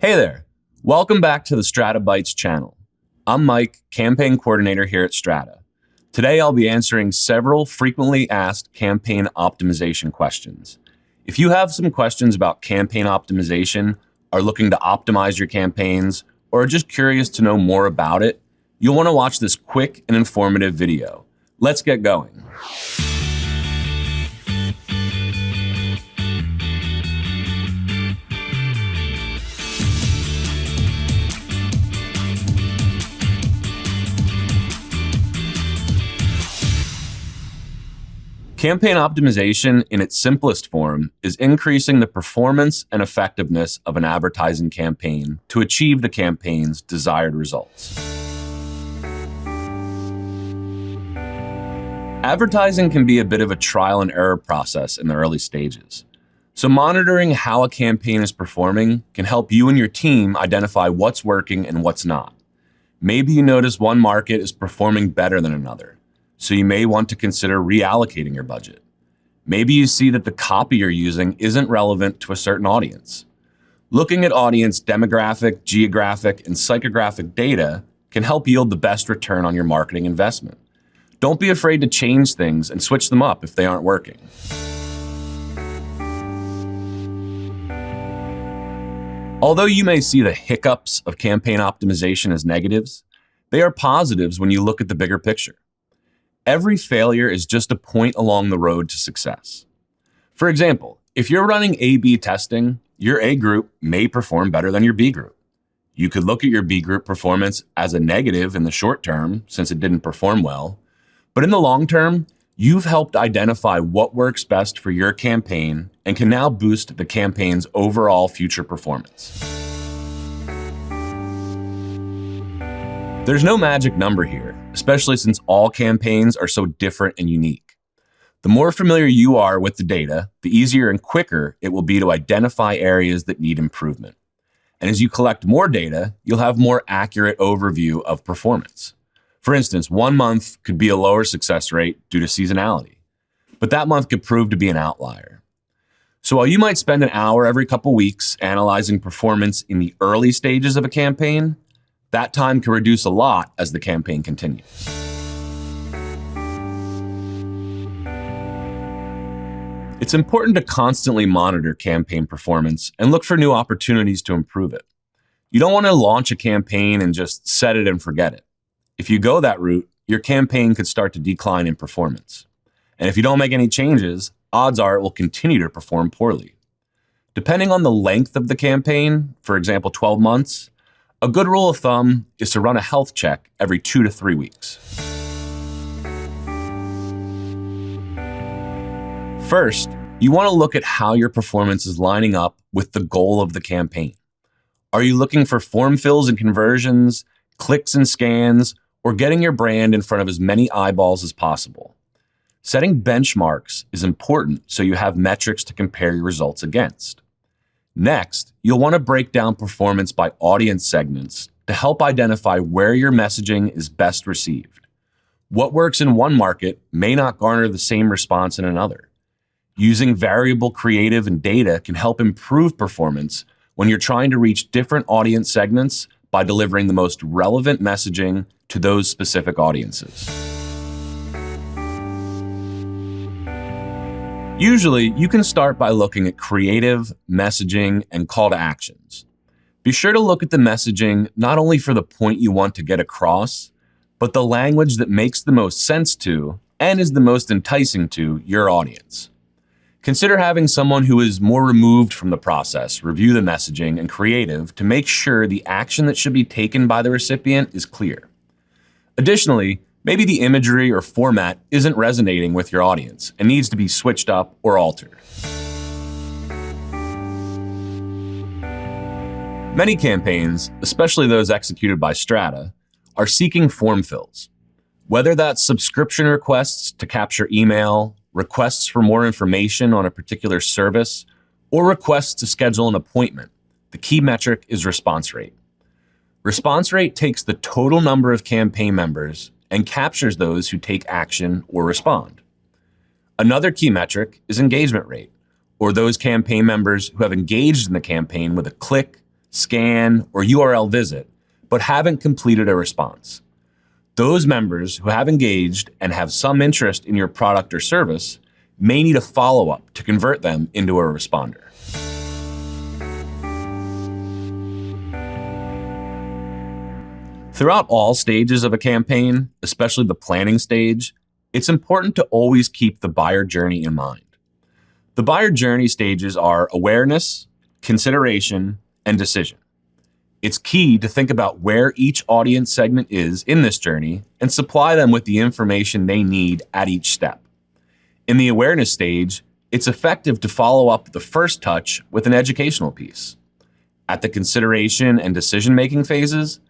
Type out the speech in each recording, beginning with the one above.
Hey there, welcome back to the Strata Bytes channel. I'm Mike, campaign coordinator here at Strata. Today I'll be answering several frequently asked campaign optimization questions. If you have some questions about campaign optimization, are looking to optimize your campaigns, or are just curious to know more about it, you'll want to watch this quick and informative video. Let's get going. Campaign optimization, in its simplest form, is increasing the performance and effectiveness of an advertising campaign to achieve the campaign's desired results. Advertising can be a bit of a trial and error process in the early stages. So monitoring how a campaign is performing can help you and your team identify what's working and what's not. Maybe you notice one market is performing better than another, so you may want to consider reallocating your budget. Maybe you see that the copy you're using isn't relevant to a certain audience. Looking at audience demographic, geographic, and psychographic data can help yield the best return on your marketing investment. Don't be afraid to change things and switch them up if they aren't working. Although you may see the hiccups of campaign optimization as negatives, they are positives when you look at the bigger picture. Every failure is just a point along the road to success. For example, if you're running A/B testing, your A group may perform better than your B group. You could look at your B group performance as a negative in the short term since it didn't perform well, but in the long term, you've helped identify what works best for your campaign and can now boost the campaign's overall future performance. There's no magic number here, especially since all campaigns are so different and unique. The more familiar you are with the data, the easier and quicker it will be to identify areas that need improvement. And as you collect more data, you'll have more accurate overview of performance. For instance, one month could be a lower success rate due to seasonality, but that month could prove to be an outlier. So while you might spend an hour every couple weeks analyzing performance in the early stages of a campaign, that time can reduce a lot as the campaign continues. It's important to constantly monitor campaign performance and look for new opportunities to improve it. You don't want to launch a campaign and just set it and forget it. If you go that route, your campaign could start to decline in performance. And if you don't make any changes, odds are it will continue to perform poorly. Depending on the length of the campaign, for example, 12 months, a good rule of thumb is to run a health check every 2 to 3 weeks. First, you want to look at how your performance is lining up with the goal of the campaign. Are you looking for form fills and conversions, clicks and scans, or getting your brand in front of as many eyeballs as possible? Setting benchmarks is important so you have metrics to compare your results against. Next, you'll want to break down performance by audience segments to help identify where your messaging is best received. What works in one market may not garner the same response in another. Using variable creative and data can help improve performance when you're trying to reach different audience segments by delivering the most relevant messaging to those specific audiences. Usually, you can start by looking at creative, messaging, and call to actions. Be sure to look at the messaging not only for the point you want to get across, but the language that makes the most sense to and is the most enticing to your audience. Consider having someone who is more removed from the process review the messaging and creative to make sure the action that should be taken by the recipient is clear. Additionally, maybe the imagery or format isn't resonating with your audience and needs to be switched up or altered. Many campaigns, especially those executed by Strata, are seeking form fills. Whether that's subscription requests to capture email, requests for more information on a particular service, or requests to schedule an appointment, the key metric is response rate. Response rate takes the total number of campaign members and captures those who take action or respond. Another key metric is engagement rate, or those campaign members who have engaged in the campaign with a click, scan, or URL visit, but haven't completed a response. Those members who have engaged and have some interest in your product or service may need a follow-up to convert them into a responder. Throughout all stages of a campaign, especially the planning stage, it's important to always keep the buyer journey in mind. The buyer journey stages are awareness, consideration, and decision. It's key to think about where each audience segment is in this journey and supply them with the information they need at each step. In the awareness stage, it's effective to follow up the first touch with an educational piece. At the consideration and decision-making phases,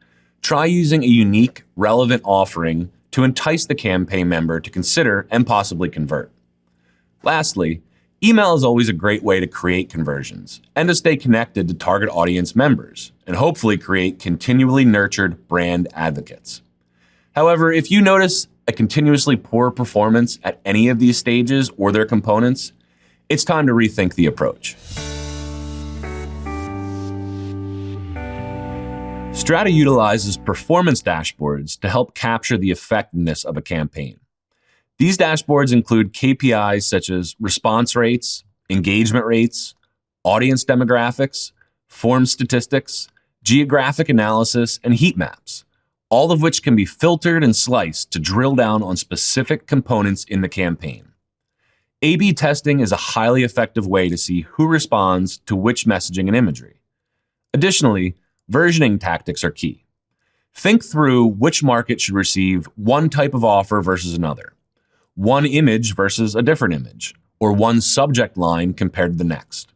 try using a unique, relevant offering to entice the campaign member to consider and possibly convert. Lastly, email is always a great way to create conversions and to stay connected to target audience members and hopefully create continually nurtured brand advocates. However, if you notice a continuously poor performance at any of these stages or their components, it's time to rethink the approach. Strata utilizes performance dashboards to help capture the effectiveness of a campaign. These dashboards include KPIs such as response rates, engagement rates, audience demographics, form statistics, geographic analysis, and heat maps, all of which can be filtered and sliced to drill down on specific components in the campaign. A/B testing is a highly effective way to see who responds to which messaging and imagery. Additionally, versioning tactics are key. Think through which market should receive one type of offer versus another, one image versus a different image, or one subject line compared to the next.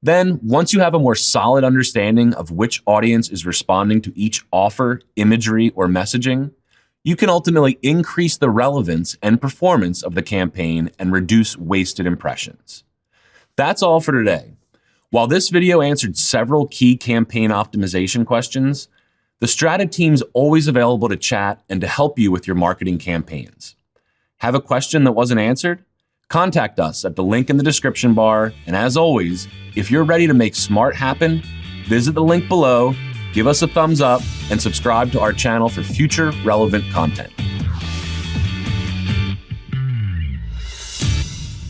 Then, once you have a more solid understanding of which audience is responding to each offer, imagery, or messaging, you can ultimately increase the relevance and performance of the campaign and reduce wasted impressions. That's all for today. While this video answered several key campaign optimization questions, the Strata team's always available to chat and to help you with your marketing campaigns. Have a question that wasn't answered? Contact us at the link in the description bar, and as always, if you're ready to make smart happen, visit the link below, give us a thumbs up, and subscribe to our channel for future relevant content.